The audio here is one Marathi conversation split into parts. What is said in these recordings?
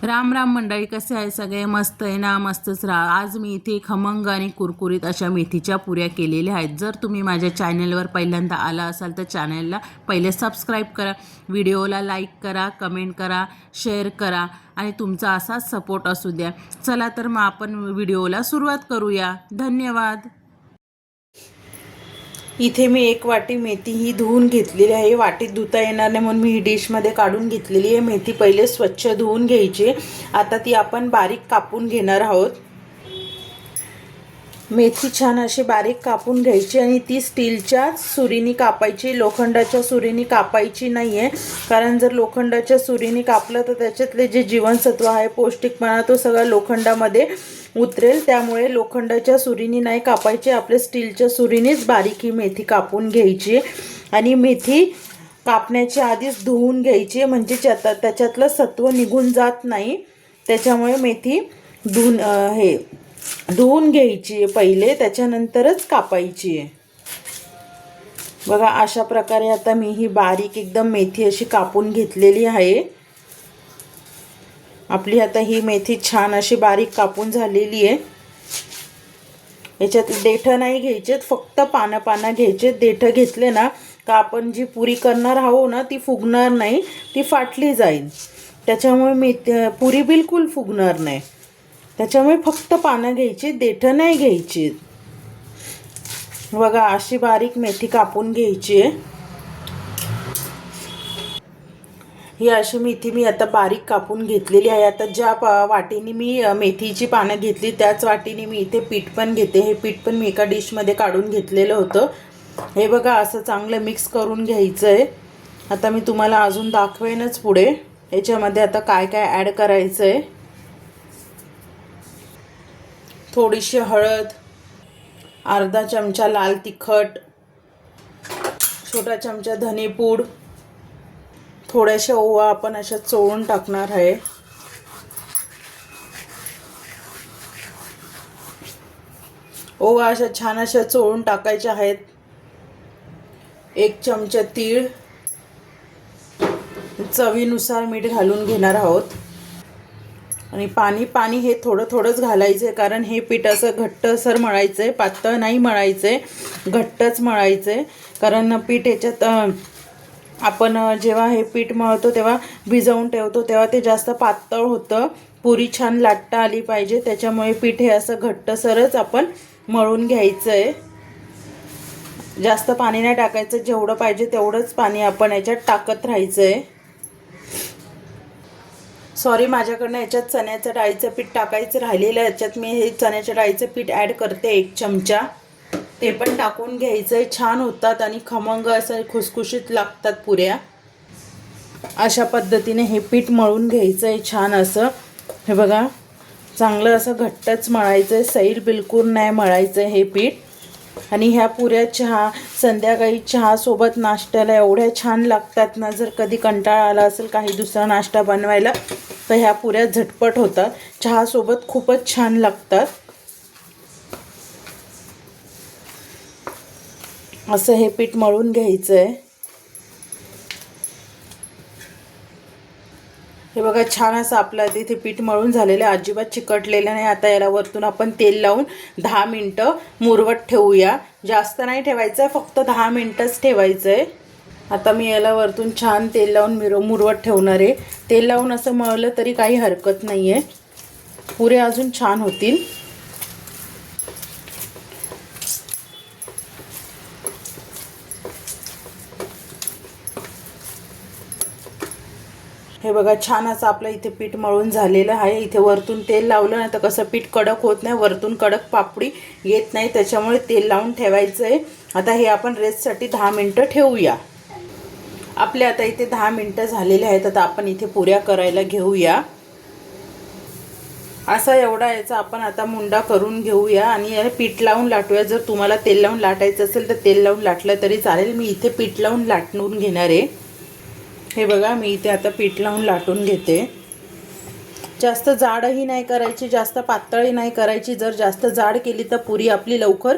राम राम मंडळी, कसे आहे सगळे? मस्त आहे ना? मस्तच राहा. आज मी इथे खमंग आणि कुरकुरीत अशा मेथीच्या पुऱ्या केलेल्या आहेत. जर तुम्ही माझ्या चॅनलवर पहिल्यांदा आला असाल तर चॅनलला पहिले सबस्क्राईब करा, व्हिडिओला लाईक करा, कमेंट करा, शेअर करा आणि तुमचा असाच सपोर्ट असू द्या. चला तर मग आपण व्हिडिओला सुरुवात करूया. धन्यवाद. इथे मी 1 वाटी मेथी ही धुवून घेतलेली आहे. वाटीत धुता येणार नाही म्हणून मी ही डिशमध्ये काढून घेतलेली आहे. मेथी पहिले स्वच्छ धुवून घ्यायची. आता ती आपण बारीक कापून घेणार आहोत. मेथी छान अशी बारीक कापून घ्यायची आणि ती स्टीलच्या सुरीने कापायची, लोखंडाच्या सुरीने कापायची नाही आहे. कारण जर लोखंडाच्या सुरीने कापलं तर त्याच्यातले जे जीवनसत्व आहे, पौष्टिकपणा, तो सगळा लोखंडामध्ये उतरेल. त्यामुळे लोखंडाच्या सुरीने नाही कापायची, आपल्या स्टीलच्या सुरीनेच बारीक ही मेथी कापून घ्यायची. आणि मेथी कापण्याच्या आधीच धुवून घ्यायची, म्हणजे त्याच्यातलं सत्व निघून जात नाही. त्याच्यामुळे मेथी धुवून घ्यायची पहिले, त्याच्यानंतरच कापायची. बघा अशा प्रकारे आता मी ही बारीक एकदम मेथी अशी कापून घेतलेली आहे. आपली आता ही मेथी छान अशी बारीक कापून झालेली आहे. याच्यात देठं नाही घ्यायचेत, फक्त पानं घ्यायचे. देठं घेतले ना का आपण जी पुरी करणार आहोत ना ती फुगणार नाही, ती फाटली जाईल. त्याच्यामुळे पुरी बिलकुल फुगणार नाही. त्याच्यामुळे फक्त पानं घ्यायची, देठं नाही घ्यायची. बघा अशी बारीक मेथी कापून घ्यायची आहे. ही अशी मेथी मी आता बारीक कापून घेतलेली आहे. आता ज्या वाटीने मी मेथीची पानं घेतली त्याच वाटीने मी इथे पीठ पण घेते. हे पीठ पण मी एका डिशमध्ये काढून घेतलेलं होतं. हे बघा असं चांगलं मिक्स करून घ्यायचं आहे. आता मी तुम्हाला अजून दाखवेनच पुढे याच्यामध्ये आता काय काय ॲड करायचं आहे. थोडीशी हळद, अर्धा चमचा लाल तिखट, छोटा चमचा धनेपूड, थोड्याशा ओवा आपण अशा चोळून टाकणार आहे. ओवा अशा छान अशा चोळून टाकायच्या आहेत. 1 चमचा तीळ, चवीनुसार मीठ घालून घेणार आहोत. आणि पाणी हे थोडंच घालायचं आहे, कारण हे पीठ असं घट्टसर मळायचं आहे, पातळ नाही मळायचं आहे, घट्टच मळायचं आहे. कारण पीठ याच्यात आपण जेव्हा हे पीठ मळतो तेव्हा भिजवून ठेवतो तेव्हा ते जास्त पातळ होतं. पुरी छान लाटता आली पाहिजे, त्याच्यामुळे पीठ हे असं घट्टसरच आपण मळून घ्यायचं आहे. जास्त पाणी नाही टाकायचं, जेवढं पाहिजे तेवढंच पाणी आपण याच्यात टाकत राहायचं आहे. सॉरी, माझ्याकडनं याच्यात चण्याचं डाळीचं पीठ टाकायचं राहिलेलं आहे. याच्यात मी हे चण्याच्या डाळीचं पीठ ॲड करते 1 चमचा. ते पण टाकून घ्यायचं आहे. छान होतात आणि खमंग असं खुसखुशीत लागतात पुऱ्या. अशा पद्धतीने हे पीठ मळून घ्यायचं आहे छान असं. हे बघा चांगलं असं घट्टच मळायचं आहे, सैल बिलकुल नाही मळायचं आहे हे पीठ. आणि ह्या पुऱ्या संध्याकाळी चहासोबत नाश्त्याला एवढ्या छान लागतात ना. जर कधी कंटाळा आला असेल काही दुसरा नाश्ता बनवायला तर ह्या पुऱ्या झटपट होतात, चहासोबत खूपच छान लागतात. असं हे पीठ मळून घ्यायचं आहे. हे बघा छान असं आपलं इथे पीठ मळून झालेलं आहे, अजिबात चिकटलेलं नाही. आता याला वरतून आपण तेल लावून 10 मिनटं मुरवत ठेवूया. जास्त नाही ठेवायचं आहे, फक्त 10 मिनटंच ठेवायचं आहे. आता मी याला वरतून छान तेल लावून मुरवत ठेवणार आहे. तेल लावून असं मळलं तरी काही हरकत नाही आहे, पुरे अजून छान होतील. हे बघा छान असं आपलं इथे पीठ मळून झालेलं आहे. इथे वरतून तेल लावलं ना तर कसं पीठ कडक होत नाही, वरतून कडक पापडी येत नाही, त्याच्यामुळे तेल लावून ठेवायचं आहे. आता हे आपण रेस्टसाठी 10 मिनटं ठेवूया. आपले आता इथे 10 मिनटं झालेले आहेत. आता आपण इथे पुऱ्या करायला घेऊया. असा एवढा याचा आपण आता मुंडा करून घेऊया आणि याला पीठ लावून लाटूया. जर तुम्हाला तेल लावून लाटायचं असेल तर तेल लावून लाटलं तरी चालेल. मी इथे पीठ लावून लाटून घेणार आहे. हे बघा मी इथे आता पीठ लावून लाटून घेते. जास्त जाडही नाही करायची, जास्त पातळही नाही करायची. जर जास्त जाड केली तर पुरी आपली लवकर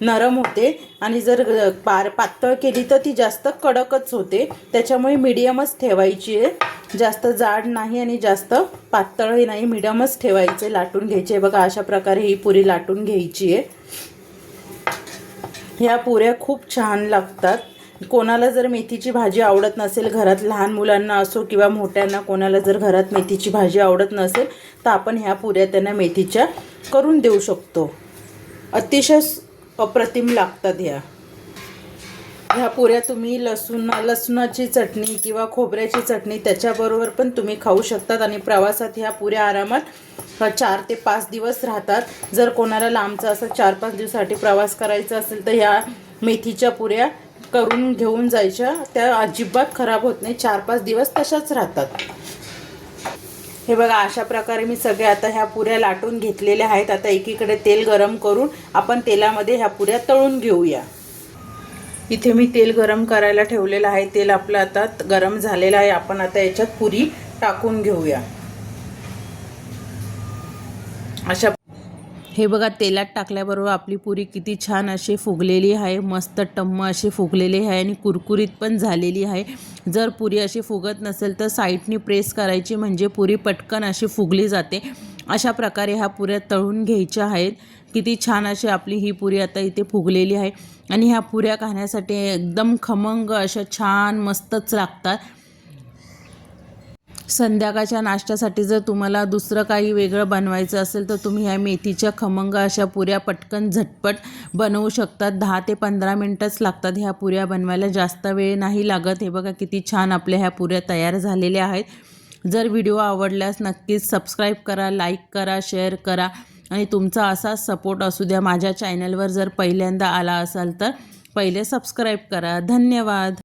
नरम होते आणि जर पातळ केली तर ती जास्त कडकच होते. त्याच्यामुळे मीडियमच ठेवायची आहे, जास्त जाड नाही आणि जास्त पातळही नाही, मीडियमच ठेवायचे. लाटून घ्यायचे बघा, अशा प्रकारे ही पुरी लाटून घ्यायची आहे. ह्या पुऱ्या खूप छान लागतात. कोणाला जर मेथीची भाजी आवडत नसेल, घरात लहान मुलांना असो किंवा मोठ्यांना कोणाला जर घरात मेथीची भाजी आवडत नसेल तर आपण ह्या पुऱ्या त्यांना मेथीच्या करून देऊ शकतो. अतिशय अप्रतिम लागतात ह्या पुऱ्या. तुम्ही लसणाची चटणी किंवा खोबऱ्याची चटणी त्याच्याबरोबर पण तुम्ही खाऊ शकतात आणि प्रवासात ह्या पुऱ्या आरामात 4 ते 5 दिवस राहतात. जर कोणाला लांबचा असं 4-5 दिवसासाठी प्रवास करायचा असेल तर ह्या मेथीच्या पुऱ्या करून घेऊन जायच्या, त्या अजिबात खराब होत नाही, 4-5 दिवस तशाच राहतात. हे बघा, अशा प्रकारे मी सगळे आता ह्या पुऱ्या लाटून घेतलेल्या आहेत. आता एकीकडे तेल गरम करून आपण तेलामध्ये ह्या पुऱ्या तळून घेऊया. इथे मी तेल गरम करायला ठेवलेलं आहे. तेल आपलं आता गरम झालेलं आहे. आपण आता याच्यात पुरी टाकून घेऊया. अशा हे बघा, तेलात टाकल्याबरोबर आपली पुरी किती छान अशी फुगलेली आहे, मस्त टम्म अशी फुगलेली आहे आणि कुरकुरीत पण झालेली आहे. जर पुरी अशी फुगत नसेल तर साईडनी प्रेस करायची, म्हणजे पुरी पटकन अशी फुगली जाते. अशा प्रकारे ह्या पुऱ्या तळून घ्यायच्या आहेत. किती छान अशी आपली ही पुरी आता इथे फुगलेली आहे आणि ह्या पुऱ्या खाण्यासाठी एकदम खमंग अशा छान मस्तच लागतात. संध्याकाळच्या नाश्त्यासाठी जर तुम्हाला दुसरं काही वेगळं बनवायचं असेल तर तुम्ही ह्या मेथीच्या खमंग अशा पुऱ्या पटकन झटपट बनवू शकतात. 10 ते 15 मिनटंच लागतात ह्या पुऱ्या बनवायला, जास्त वेळ नाही लागत. हे बघा, किती छान आपल्या ह्या पुऱ्या तयार झालेल्या आहेत. जर व्हिडिओ आवडल्यास नक्कीच सबस्क्राईब करा, लाईक करा, शेअर करा आणि तुमचा असाच सपोर्ट असू द्या. माझ्या चॅनलवर जर पहिल्यांदा आला असाल तर पहिले सबस्क्राईब करा. धन्यवाद.